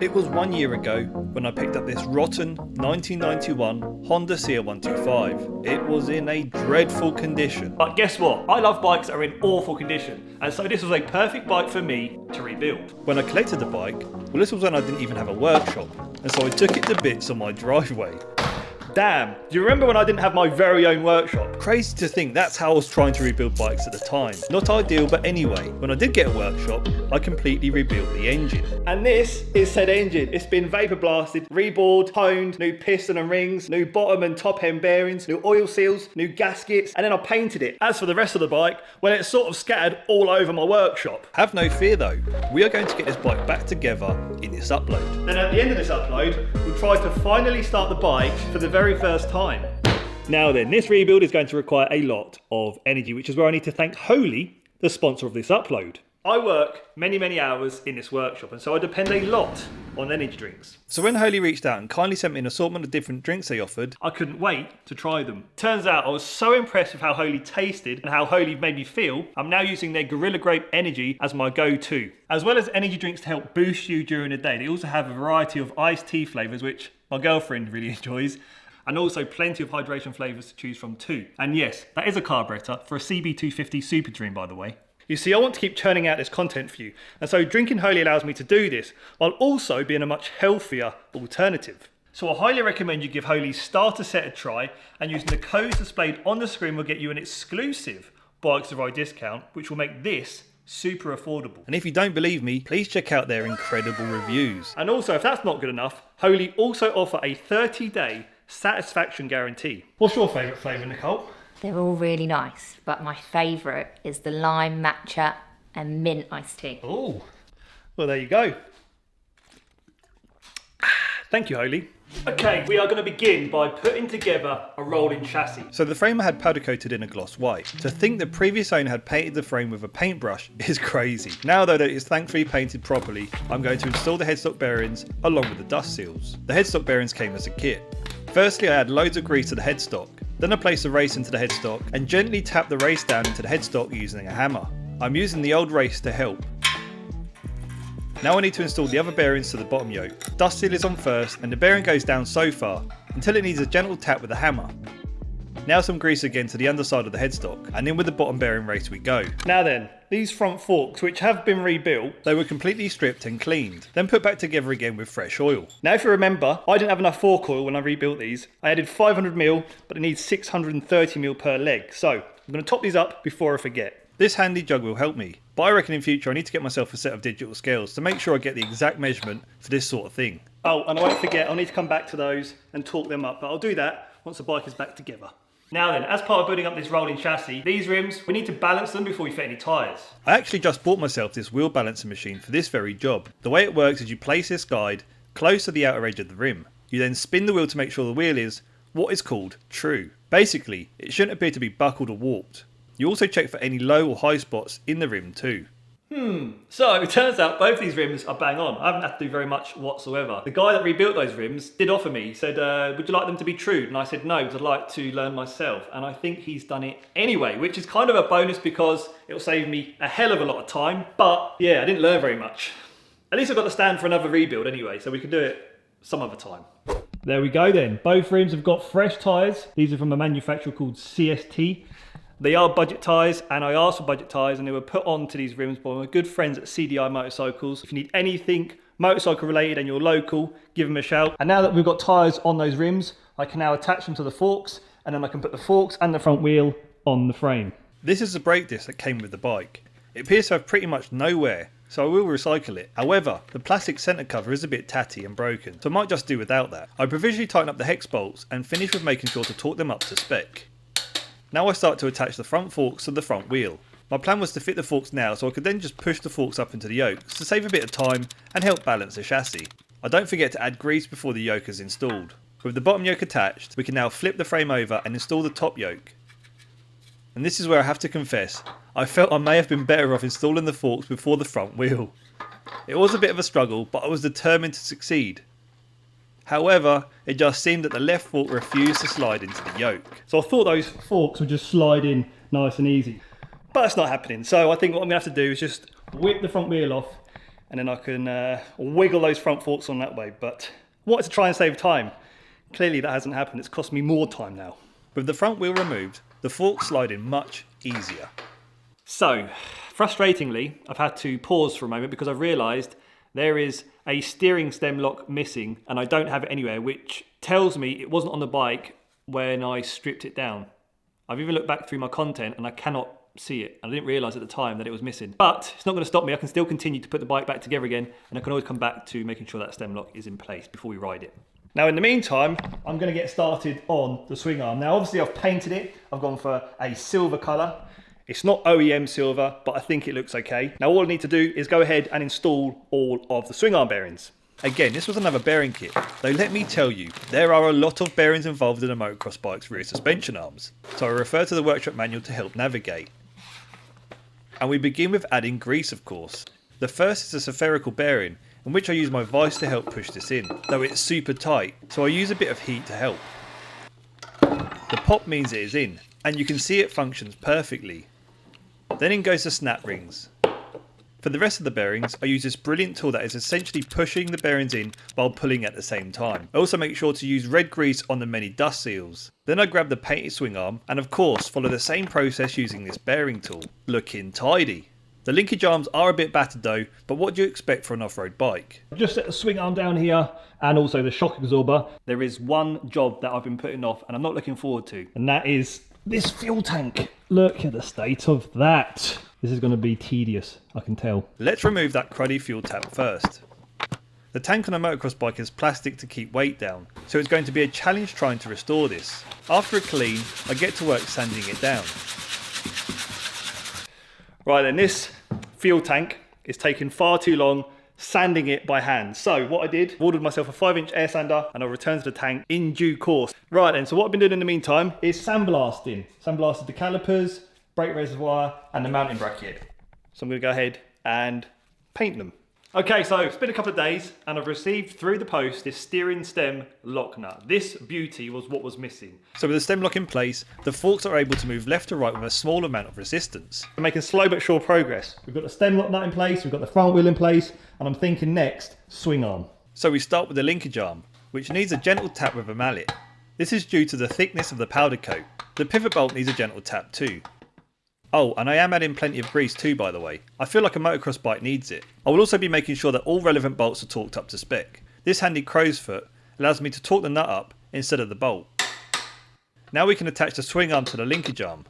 It was 1 year ago when I picked up this rotten 1991 Honda CR125. It was in a dreadful condition. But guess what? I love bikes that are in awful condition, and so this was a perfect bike for me to rebuild. When I collected the bike, well, this was when I didn't even have a workshop, and so I took it to bits on my driveway. Damn, do you remember when I didn't have my very own workshop? Crazy to think that's how I was trying to rebuild bikes at the time. Not ideal, but anyway, when I did get a workshop, I completely rebuilt the engine. And this is said engine. It's been vapor blasted, rebored, honed, new piston and rings, new bottom and top end bearings, new oil seals, new gaskets, and then I painted it. As for the rest of the bike, well, it's sort of scattered all over my workshop. Have no fear though, we are going to get this bike back together in this upload. Then at the end of this upload, we'll try to finally start the bike for the very first time. Now then, this rebuild is going to require a lot of energy, which is where I need to thank Holy, the sponsor of this upload. I work many hours in this workshop, and so I depend a lot on energy drinks. So when Holy reached out and kindly sent me an assortment of different drinks they offered, I couldn't wait to try them. Turns out I was so impressed with how Holy tasted and how Holy made me feel, I'm now using their Gorilla Grape Energy as my go-to. As well as energy drinks to help boost you during the day, they also have a variety of iced tea flavours, which my girlfriend really enjoys, and also plenty of hydration flavours to choose from too. And yes, that is a carburetor for a CB250 Super Dream, by the way. You see, I want to keep churning out this content for you, and so drinking Holy allows me to do this, while also being a much healthier alternative. So I highly recommend you give Holy's starter set a try, and using the codes displayed on the screen will get you an exclusive Bikes of Rye discount, which will make this super affordable. And if you don't believe me, please check out their incredible reviews. And also, if that's not good enough, Holy also offer a 30-day satisfaction guarantee. What's your favourite flavour, Nicole? They're all really nice, but my favourite is the lime matcha and mint iced tea. Oh, well there you go. Thank you, Holy. Okay, we are going to begin by putting together a rolling chassis. So the frame I had powder coated in a gloss white. To think the previous owner had painted the frame with a paintbrush is crazy. Now though that it's thankfully painted properly, I'm going to install the headstock bearings along with the dust seals. The headstock bearings came as a kit. Firstly, I add loads of grease to the headstock. Then I place the race into the headstock and gently tap the race down into the headstock using a hammer. I'm using the old race to help. Now I need to install the other bearings to the bottom yoke. Dust seal is on first and the bearing goes down so far until it needs a gentle tap with a hammer. Now some grease again to the underside of the headstock, and in with the bottom bearing race we go. Now then, these front forks, which have been rebuilt, they were completely stripped and cleaned, then put back together again with fresh oil. Now if you remember, I didn't have enough fork oil when I rebuilt these. I added 500ml, but it needs 630ml per leg, so I'm going to top these up before I forget. This handy jug will help me, but I reckon in future I need to get myself a set of digital scales to make sure I get the exact measurement for this sort of thing. Oh, and I won't forget, I'll need to come back to those and torque them up, but I'll do that once the bike is back together. Now then, as part of building up this rolling chassis, these rims, we need to balance them before we fit any tyres. I actually just bought myself this wheel balancing machine for this very job. The way it works is you place this guide close to the outer edge of the rim. You then spin the wheel to make sure the wheel is what is called true. Basically, it shouldn't appear to be buckled or warped. You also check for any low or high spots in the rim too. So it turns out both these rims are bang on. I haven't had to do very much whatsoever. The guy that rebuilt those rims did offer me, he said, would you like them to be true? And I said no, because I'd like to learn myself. And I think he's done it anyway, which is kind of a bonus because it'll save me a hell of a lot of time. But yeah, I didn't learn very much. At least I've got the stand for another rebuild anyway, so we can do it some other time. There we go then. Both rims have got fresh tyres. These are from a manufacturer called CST. They are budget tyres, and I asked for budget tyres, and they were put onto these rims by my good friends at CDI Motorcycles. If you need anything motorcycle related and you're local, give them a shout. And now that we've got tyres on those rims, I can now attach them to the forks, and then I can put the forks and the front wheel on the frame. This is the brake disc that came with the bike. It appears to have pretty much no wear, so I will recycle it. However, the plastic centre cover is a bit tatty and broken, so I might just do without that. I provisionally tighten up the hex bolts and finish with making sure to torque them up to spec. Now I start to attach the front forks to the front wheel. My plan was to fit the forks now so I could then just push the forks up into the yokes to save a bit of time and help balance the chassis. I don't forget to add grease before the yoke is installed. With the bottom yoke attached, we can now flip the frame over and install the top yoke. And this is where I have to confess, I felt I may have been better off installing the forks before the front wheel. It was a bit of a struggle, but I was determined to succeed. However, it just seemed that the left fork refused to slide into the yoke. So I thought those forks would just slide in nice and easy. But that's not happening. So I think what I'm going to have to do is just whip the front wheel off and then I can wiggle those front forks on that way. But I wanted to try and save time. Clearly that hasn't happened. It's cost me more time now. With the front wheel removed, the forks slide in much easier. So, frustratingly, I've had to pause for a moment because I've realised there is a steering stem lock missing and I don't have it anywhere, which tells me it wasn't on the bike when I stripped it down. I've even looked back through my content and I cannot see it. I didn't realise at the time that it was missing. But it's not going to stop me. I can still continue to put the bike back together again, and I can always come back to making sure that stem lock is in place before we ride it. Now in the meantime, I'm going to get started on the swing arm. Now obviously I've painted it. I've gone for a silver colour. It's not OEM silver, but I think it looks okay. Now all I need to do is go ahead and install all of the swing arm bearings. Again, this was another bearing kit, though let me tell you, there are a lot of bearings involved in a motocross bike's rear suspension arms, so I refer to the workshop manual to help navigate. And we begin with adding grease, of course. The first is a spherical bearing, in which I use my vise to help push this in, though it's super tight, so I use a bit of heat to help. The pop means it is in, and you can see it functions perfectly. Then in goes the snap rings. For the rest of the bearings, I use this brilliant tool that is essentially pushing the bearings in while pulling at the same time. I also make sure to use red grease on the many dust seals. Then I grab the painted swing arm and of course follow the same process using this bearing tool. Looking tidy. The linkage arms are a bit battered though, but what do you expect for an off-road bike? I've just set the swing arm down here and also the shock absorber. There is one job that I've been putting off and I'm not looking forward to, and that is this fuel tank. Look at the state of that. This is going to be tedious, I can tell. Let's remove that cruddy fuel tap first. The tank on a motocross bike is plastic to keep weight down, so it's going to be a challenge trying to restore this. After a clean, I get to work sanding it down. Right then, this fuel tank is taking far too long sanding it by hand. So what I did, ordered myself a 5-inch air sander and I'll return to the tank in due course. Right then, so what I've been doing in the meantime is sandblasting. Sandblasted the calipers, brake reservoir and the mounting bracket. So I'm going to go ahead and paint them. Okay, so it's been a couple of days and I've received through the post this steering stem lock nut. This beauty was what was missing. So with the stem lock in place, the forks are able to move left to right with a small amount of resistance. We're making slow but sure progress. We've got the stem lock nut in place, we've got the front wheel in place, and I'm thinking next, swing arm. So we start with the linkage arm, which needs a gentle tap with a mallet. This is due to the thickness of the powder coat. The pivot bolt needs a gentle tap too. Oh, and I am adding plenty of grease too, by the way. I feel like a motocross bike needs it. I will also be making sure that all relevant bolts are torqued up to spec. This handy crow's foot allows me to torque the nut up instead of the bolt. Now we can attach the swing arm to the linkage arm.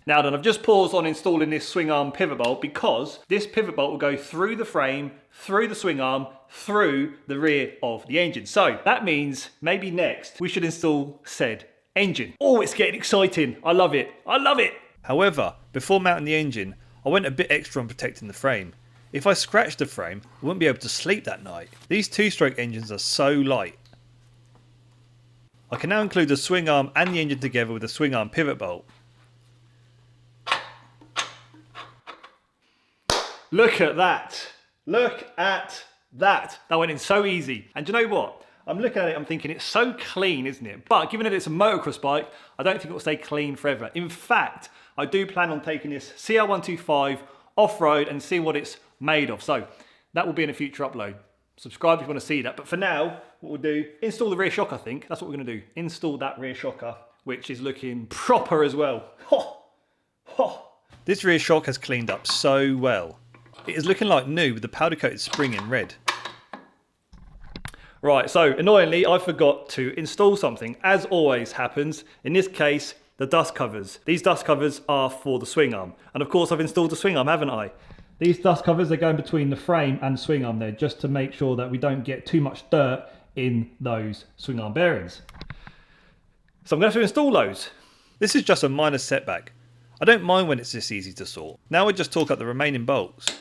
Now then, I've just paused on installing this swing arm pivot bolt because this pivot bolt will go through the frame, through the swing arm, through the rear of the engine. So that means maybe next we should install said engine. Oh, it's getting exciting. I love it. I love it. However, before mounting the engine, I went a bit extra on protecting the frame. If I scratched the frame, I wouldn't be able to sleep that night. These two-stroke engines are so light. I can now include the swing arm and the engine together with the swing arm pivot bolt. Look at that. Look at that. That went in so easy. And do you know what? I'm looking at it, I'm thinking it's so clean, isn't it? But given that it's a motocross bike, I don't think it will stay clean forever. In fact, I do plan on taking this CR125 off-road and seeing what it's made of. So that will be in a future upload. Subscribe if you want to see that. But for now, what we'll do, install the rear shock, I think. That's what we're going to do. Install that rear shocker, which is looking proper as well. Ho! Ho! This rear shock has cleaned up so well. It is looking like new with the powder coated spring in red. Right, so annoyingly, I forgot to install something, as always happens. In this case, the dust covers. These dust covers are for the swing arm. And of course, I've installed the swing arm, haven't I? These dust covers, they go in between the frame and swing arm there, just to make sure that we don't get too much dirt in those swing arm bearings. So I'm going to have to install those. This is just a minor setback. I don't mind when it's this easy to sort. Now I just torque up the remaining bolts.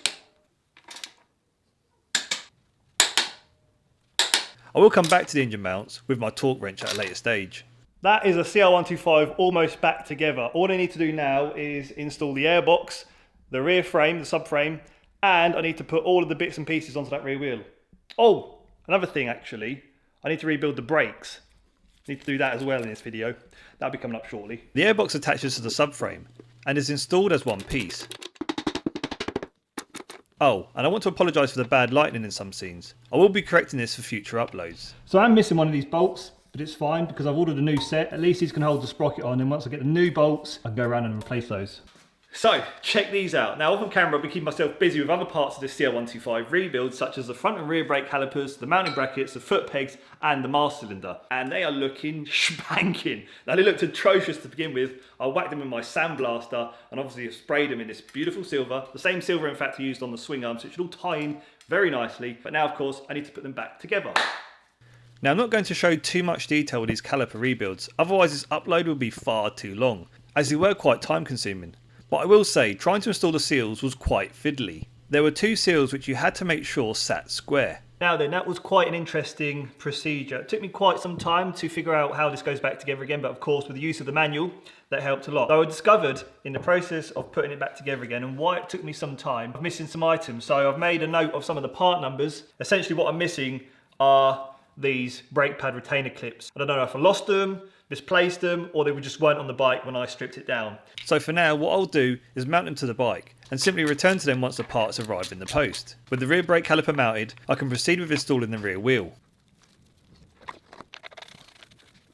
I will come back to the engine mounts with my torque wrench at a later stage. That is a CR125 almost back together. All I need to do now is install the airbox, the rear frame, the subframe, and I need to put all of the bits and pieces onto that rear wheel. Oh, another thing actually, I need to rebuild the brakes. I need to do that as well in this video. That'll be coming up shortly. The airbox attaches to the subframe and is installed as one piece. Oh, and I want to apologise for the bad lighting in some scenes. I will be correcting this for future uploads. So I'm missing one of these bolts, but it's fine because I've ordered a new set. At least these can hold the sprocket on, and once I get the new bolts, I can go around and replace those. So, check these out. Now, off on camera, I've been keeping myself busy with other parts of the CR125 rebuild, such as the front and rear brake calipers, the mounting brackets, the foot pegs, and the mast cylinder. And they are looking spanking. Now, they looked atrocious to begin with. I whacked them with my sandblaster, and obviously I've sprayed them in this beautiful silver. The same silver, in fact, I used on the Swingarm, so it should all tie in very nicely. But now, of course, I need to put them back together. Now, I'm not going to show too much detail with these caliper rebuilds, otherwise this upload will be far too long, as they were quite time consuming. But I will say, trying to install the seals was quite fiddly. There were 2 seals which you had to make sure sat square. Now then, that was quite an interesting procedure. It took me quite some time to figure out how this goes back together again, but of course with the use of the manual, that helped a lot. So I discovered in the process of putting it back together again, and why it took me some time, I'm missing some items. So I've made a note of some of the part numbers. Essentially what I'm missing are these brake pad retainer clips. I don't know if I lost them, misplaced them, or they just weren't on the bike when I stripped it down. So for now, what I'll do is mount them to the bike and simply return to them once the parts arrive in the post. With the rear brake caliper mounted, I can proceed with installing the rear wheel.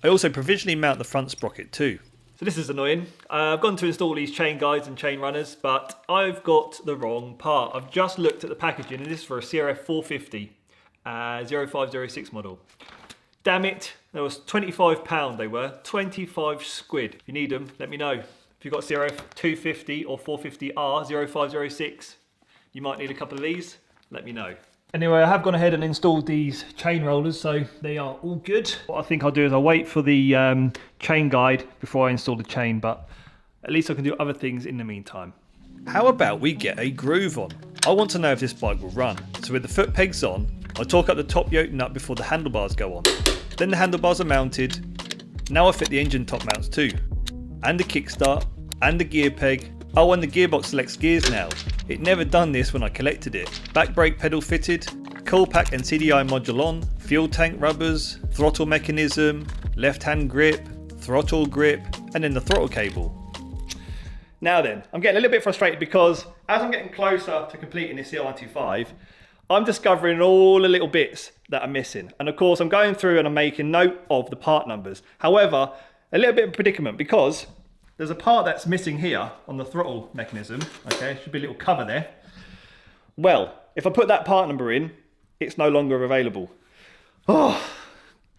I also provisionally mount the front sprocket too. So this is annoying. I've gone to install these chain guides and chain runners, but I've got the wrong part. I've just looked at the packaging, and this is for a CRF 450 0506 model. Damn it, there was £25 they were, 25 squid. If you need them, let me know. If you've got CRF 250 or 450R 0506, you might need a couple of these, let me know. Anyway, I have gone ahead and installed these chain rollers, so they are all good. What I think I'll do is I'll wait for the chain guide before I install the chain, but at least I can do other things in the meantime. How about we get a groove on? I want to know if this bike will run. So with the foot pegs on, I torque up the top yoke nut before the handlebars go on. Then the handlebars are mounted. Now I fit the engine top mounts too. And the kickstart, and the gear peg. Oh, and the gearbox selects gears now. It never done this when I collected it. Back brake pedal fitted, coil pack and CDI module on, fuel tank rubbers, throttle mechanism, left hand grip, throttle grip, and then the throttle cable. Now then, I'm getting a little bit frustrated because as I'm getting closer to completing this CR125, I'm discovering all the little bits that are missing. And of course, I'm going through and I'm making note of the part numbers. However, a little bit of a predicament because there's a part that's missing here on the throttle mechanism. Okay, should be a little cover there. Well, if I put that part number in, it's no longer available. Oh,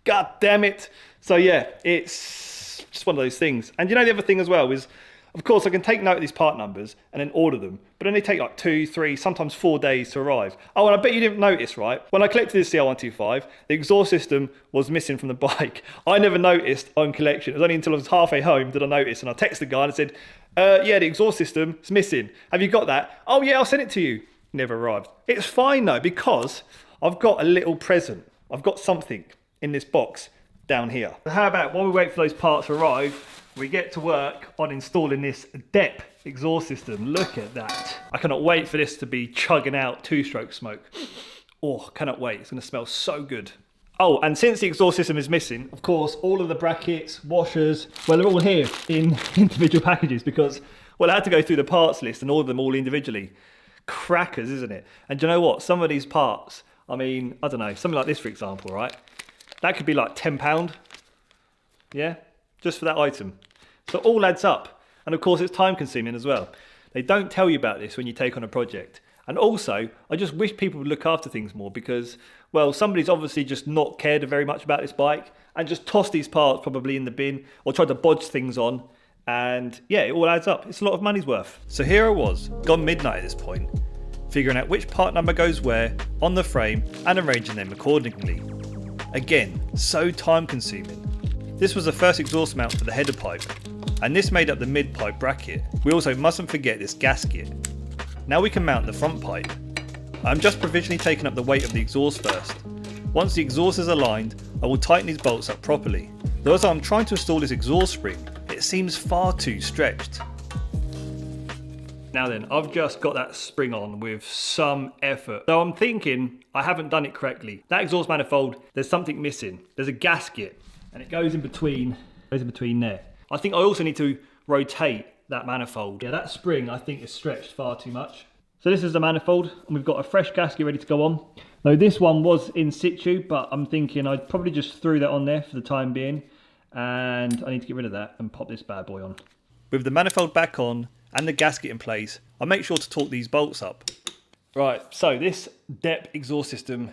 god damn it. So yeah, it's just one of those things. And you know the other thing as well is, of course, I can take note of these part numbers and then order them, but then they take like 2, 3, sometimes 4 days to arrive. Oh, and I bet you didn't notice, right? When I collected this CR125, the exhaust system was missing from the bike. I never noticed on collection. It was only until I was halfway home did I notice, and I texted the guy and I said, yeah, the exhaust system is missing. Have you got that? Oh yeah, I'll send it to you. Never arrived. It's fine though, because I've got a little present. I've got something in this box down here. How about while we wait for those parts to arrive, we get to work on installing this DEP exhaust system. Look at that. I cannot wait for this to be chugging out 2-stroke smoke. Oh, cannot wait. It's going to smell so good. Oh, and since the exhaust system is missing, of course, all of the brackets, washers, well, they're all here in individual packages because, well, I had to go through the parts list and order them all individually. Crackers, isn't it? And do you know what? Some of these parts, I mean, I don't know, something like this, for example, right? That could be like £10. Yeah? Just for that item. So it all adds up. And of course it's time consuming as well. They don't tell you about this when you take on a project. And also, I just wish people would look after things more because, well, somebody's obviously just not cared very much about this bike and just tossed these parts probably in the bin or tried to bodge things on. And yeah, it all adds up. It's a lot of money's worth. So here I was, gone midnight at this point, figuring out which part number goes where on the frame and arranging them accordingly. Again, so time consuming. This was the first exhaust mount for the header pipe, and this made up the mid pipe bracket. We also mustn't forget this gasket. Now we can mount the front pipe. I'm just provisionally taking up the weight of the exhaust first. Once the exhaust is aligned, I will tighten these bolts up properly. Though as I'm trying to install this exhaust spring, it seems far too stretched. Now then, I've just got that spring on with some effort. So I'm thinking I haven't done it correctly. That exhaust manifold, there's something missing. There's a gasket. And it goes in between there. I think I also need to rotate that manifold. Yeah, that spring I think is stretched far too much. So this is the manifold, and we've got a fresh gasket ready to go on. Now this one was in situ, but I'm thinking I'd probably just threw that on there for the time being, and I need to get rid of that and pop this bad boy on. With the manifold back on and the gasket in place, I'll make sure to torque these bolts up. Right, so this DEP exhaust system,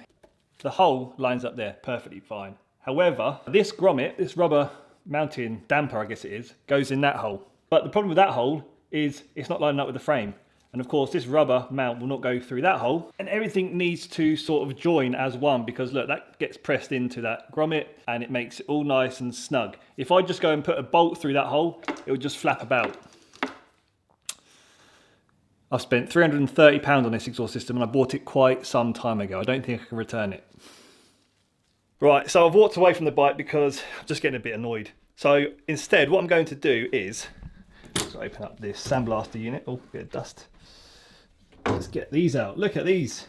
the hole lines up there perfectly fine. However, this grommet, this rubber mounting damper I guess it is, goes in that hole. But the problem with that hole is it's not lining up with the frame. And of course this rubber mount will not go through that hole, and everything needs to sort of join as one, because look, that gets pressed into that grommet and it makes it all nice and snug. If I just go and put a bolt through that hole, it would just flap about. I've spent £330 on this exhaust system and I bought it quite some time ago. I don't think I can return it. Right, so I've walked away from the bike because I'm just getting a bit annoyed. So instead, what I'm going to do is, let's open up this sandblaster unit. Oh, bit of dust. Let's get these out. Look at these.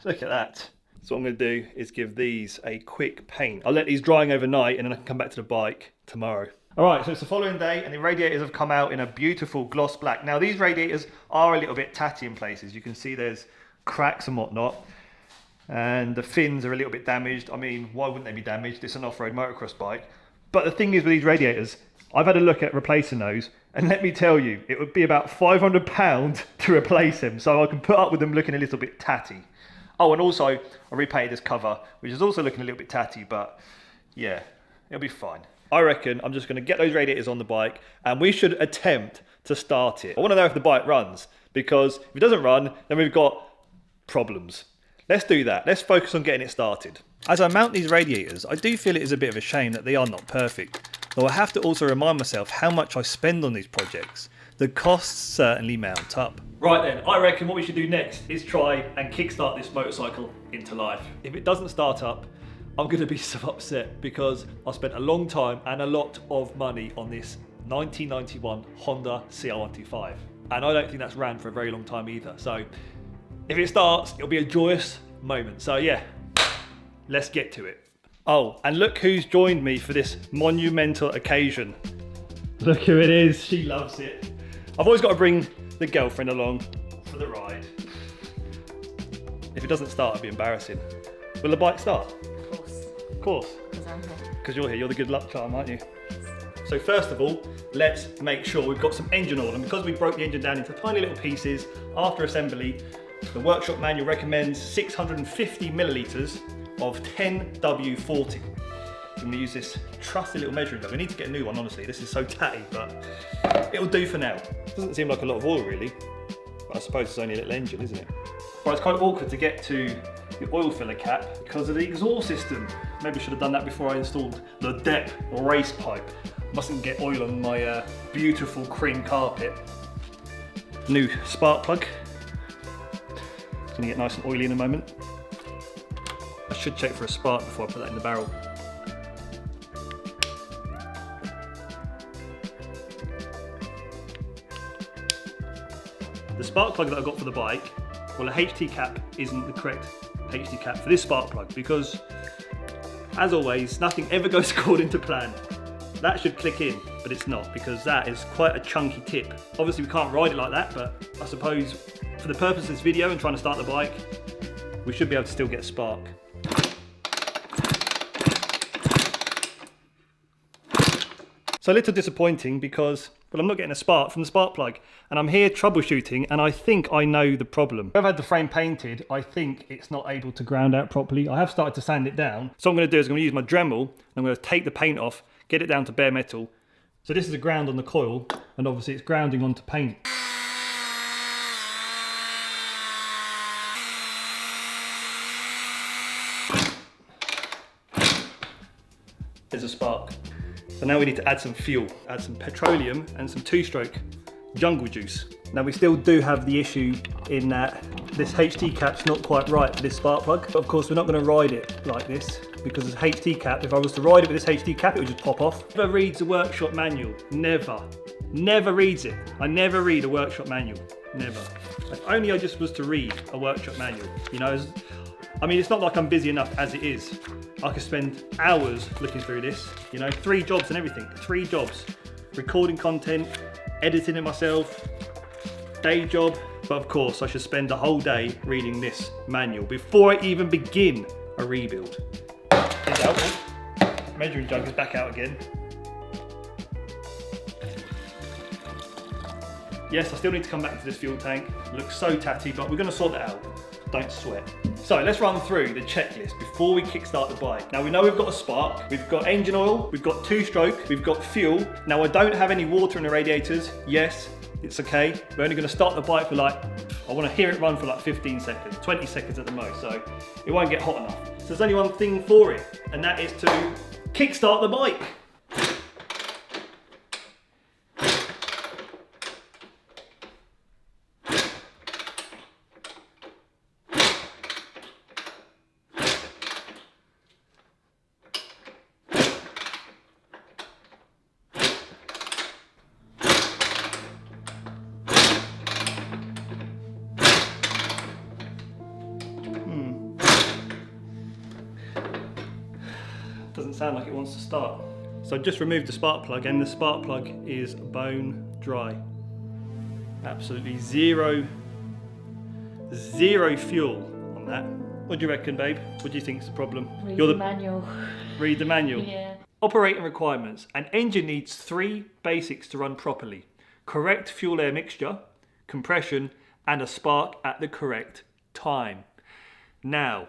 Look at that. So what I'm going to do is give these a quick paint. I'll let these drying overnight and then I can come back to the bike tomorrow. All right, so it's the following day and the radiators have come out in a beautiful gloss black. Now these radiators are a little bit tatty in places. You can see there's cracks and whatnot. And the fins are a little bit damaged. I mean, why wouldn't they be damaged? It's an off-road motocross bike. But the thing is with these radiators, I've had a look at replacing those, and let me tell you, it would be about £500 to replace them, so I can put up with them looking a little bit tatty. Oh, and also, I repainted this cover, which is also looking a little bit tatty, but yeah, it'll be fine. I reckon I'm just going to get those radiators on the bike, and we should attempt to start it. I want to know if the bike runs, because if it doesn't run, then we've got problems. Let's do that. Let's focus on getting it started. As I mount these radiators, I do feel it is a bit of a shame that they are not perfect, though I have to also remind myself how much I spend on these projects. The costs certainly mount up. Right then, I reckon what we should do next is try and kickstart this motorcycle into life. If it doesn't start up, I'm going to be so upset, because I spent a long time and a lot of money on this 1991 Honda CR125. And I don't think that's ran for a very long time either. So if it starts, it'll be a joyous moment. So yeah, let's get to it. Oh, and look who's joined me for this monumental occasion. Look who it is, she loves it. I've always got to bring the girlfriend along for the ride. If it doesn't start, it'll be embarrassing. Will the bike start? Of course. Of course. Because I'm here. Because you're here, you're the good luck charm, aren't you? So first of all, let's make sure we've got some engine oil. And because we broke the engine down into tiny little pieces, after assembly, the workshop manual recommends 650 millilitres of 10W40. I'm going to use this trusty little measuring cup. We need to get a new one, honestly. This is so tatty, but it'll do for now. Doesn't seem like a lot of oil, really. But I suppose it's only a little engine, isn't it? Right, it's kind of awkward to get to the oil filler cap because of the exhaust system. Maybe I should have done that before I installed the DEP race pipe. Mustn't get oil on my beautiful cream carpet. New spark plug. It's going to get nice and oily in a moment. I should check for a spark before I put that in the barrel. The spark plug that I got for the bike, well, the HT cap isn't the correct HT cap for this spark plug, because as always, nothing ever goes according to plan. That should click in, but it's not, because that is quite a chunky tip. Obviously we can't ride it like that, but I suppose for the purpose of this video and trying to start the bike, we should be able to still get a spark. So a little disappointing because, well, I'm not getting a spark from the spark plug, and I'm here troubleshooting, and I think I know the problem. I've had the frame painted. I think it's not able to ground out properly. I have started to sand it down. So what I'm going to do is I'm going to use my Dremel, and I'm going to take the paint off, get it down to bare metal. So this is a ground on the coil, and obviously it's grounding onto paint. There's a spark. So now we need to add some fuel, add some petroleum and some two-stroke jungle juice. Now we still do have the issue in that this HT cap's not quite right for this spark plug, but of course we're not going to ride it like this, because this HT cap, if I was to ride it with this HT cap, it would just pop off. Never reads a workshop manual, never reads it. I never read a workshop manual, never. If only I just was to read a workshop manual, you know. I mean, it's not like I'm busy enough as it is. I could spend hours looking through this, you know, 3 jobs and everything, 3 jobs. Recording content, editing it myself, day job, But of course, I should spend the whole day reading this manual before I even begin a rebuild. It's out. Measuring jug is back out again. Yes, I still need to come back to this fuel tank. It looks so tatty, but we're going to sort that out. Don't sweat. So let's run through the checklist before we kickstart the bike. Now we know we've got a spark, we've got engine oil, we've got 2-stroke, we've got fuel. Now I don't have any water in the radiators. Yes, it's okay. We're only going to start the bike for I want to hear it run for 15 seconds, 20 seconds at the most, so it won't get hot enough. So there's only one thing for it, and that is to kickstart the bike. Doesn't sound like it wants to start. So I just removed the spark plug, and the spark plug is bone dry. Absolutely zero fuel on that. What do you reckon, babe? What do you think's the problem? Read the manual. Read the manual. Yeah. Operating requirements. An engine needs 3 basics to run properly. Correct fuel air mixture, compression, and a spark at the correct time. Now,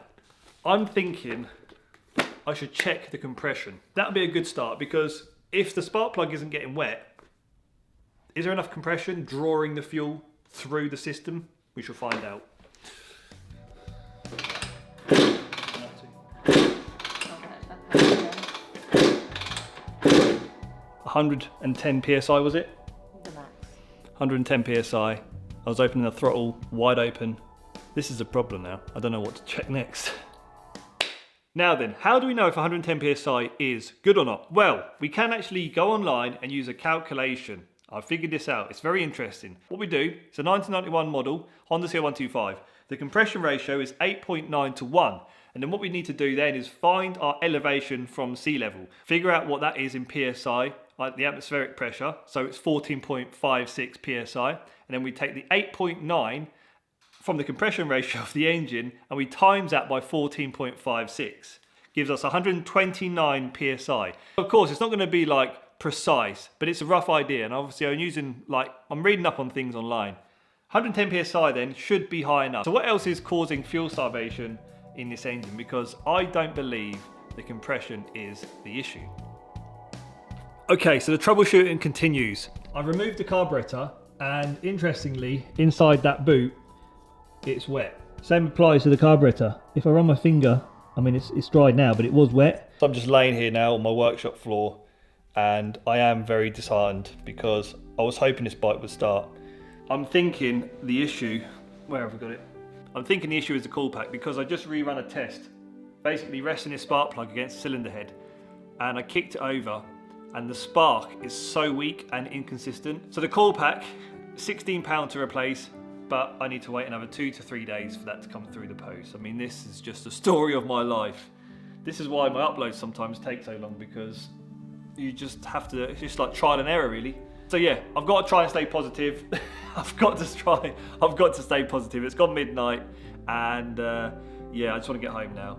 I'm thinking I should check the compression. That would be a good start, because if the spark plug isn't getting wet, is there enough compression drawing the fuel through the system? We shall find out. 110 PSI was it? The max. 110 PSI. I was opening the throttle wide open. This is a problem now. I don't know what to check next. Now then, how do we know if 110 PSI is good or not? Well, we can actually go online and use a calculation. I figured this out. It's very interesting. What we do, it's a 1991 model, Honda CR125. The compression ratio is 8.9 to 1. And then what we need to do then is find our elevation from sea level. Figure out what that is in PSI, like the atmospheric pressure. So it's 14.56 PSI. And then we take the 8.9 from the compression ratio of the engine, and we times that by 14.56. Gives us 129 PSI. Of course, it's not going to be precise, but it's a rough idea. And obviously I'm reading up on things online. 110 PSI then should be high enough. So what else is causing fuel starvation in this engine? Because I don't believe the compression is the issue. Okay, so the troubleshooting continues. I've removed the carburetor, and interestingly, inside that boot, it's wet. Same applies to the carburetor. If I run my finger, I mean it's dried now, but it was wet. So I'm just laying here now on my workshop floor, and I am very disheartened because I was hoping this bike would start. I'm thinking the issue, where have I got it? I'm thinking the issue is the cool pack, because I just rerun a test, basically resting this spark plug against the cylinder head, and I kicked it over, and the spark is so weak and inconsistent. So the coil pack, £16 to replace, but I need to wait another 2 to 3 days for that to come through the post. I mean, this is just a story of my life. This is why my uploads sometimes take so long, because you just have to, it's just like trial and error really. So yeah, I've got to try and stay positive. I've got to stay positive. It's gone midnight, and yeah, I just want to get home now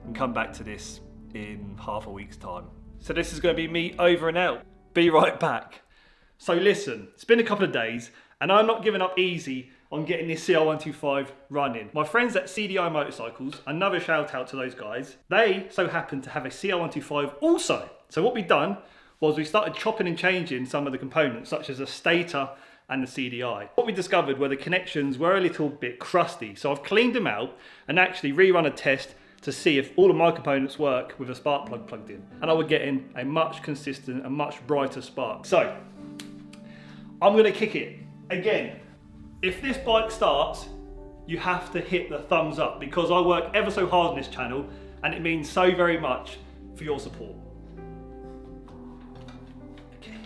and come back to this in half a week's time. So this is going to be me over and out. Be right back. So listen, it's been a couple of days, and I'm not giving up easy on getting this CR125 running. My friends at CDI Motorcycles, another shout out to those guys, they so happen to have a CR125 also. So what we've done was we started chopping and changing some of the components, such as the stator and the CDI. What we discovered were the connections were a little bit crusty. So I've cleaned them out and actually rerun a test to see if all of my components work with a spark plug plugged in. And I would get in a much consistent and much brighter spark. So I'm gonna kick it again. If this bike starts, you have to hit the thumbs up, because I work ever so hard on this channel and it means so very much for your support. Okay.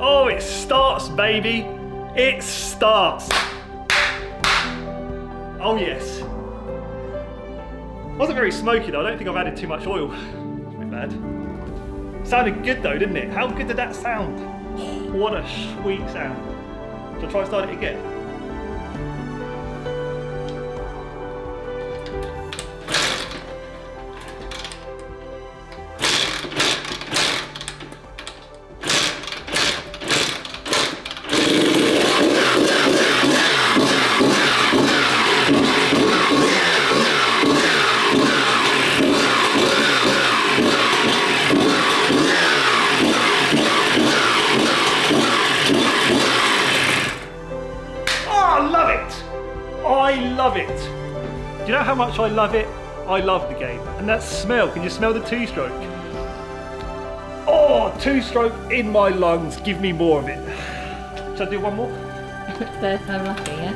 Oh, it starts, baby. It starts. Oh yes. Wasn't very smoky though. I don't think I've added too much oil. It's a bit bad. Sounded good though, didn't it? How good did that sound? What a sweet sound. Shall I try and start it again? I love it. Do you know how much I love it? I love the game. And that smell, can you smell the two-stroke? Oh, two-stroke in my lungs. Give me more of it. Shall I do one more? Third time lucky, yeah?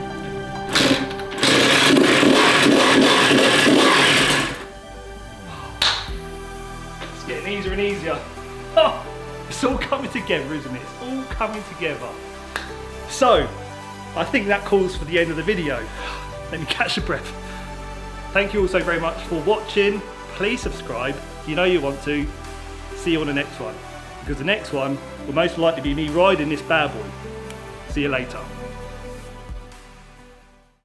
It's getting easier and easier. Oh, it's all coming together, isn't it? It's all coming together. So, I think that calls for the end of the video. Let me catch a breath. Thank you all so very much for watching. Please subscribe. You know you want to. See you on the next one. Because the next one will most likely be me riding this bad boy. See you later.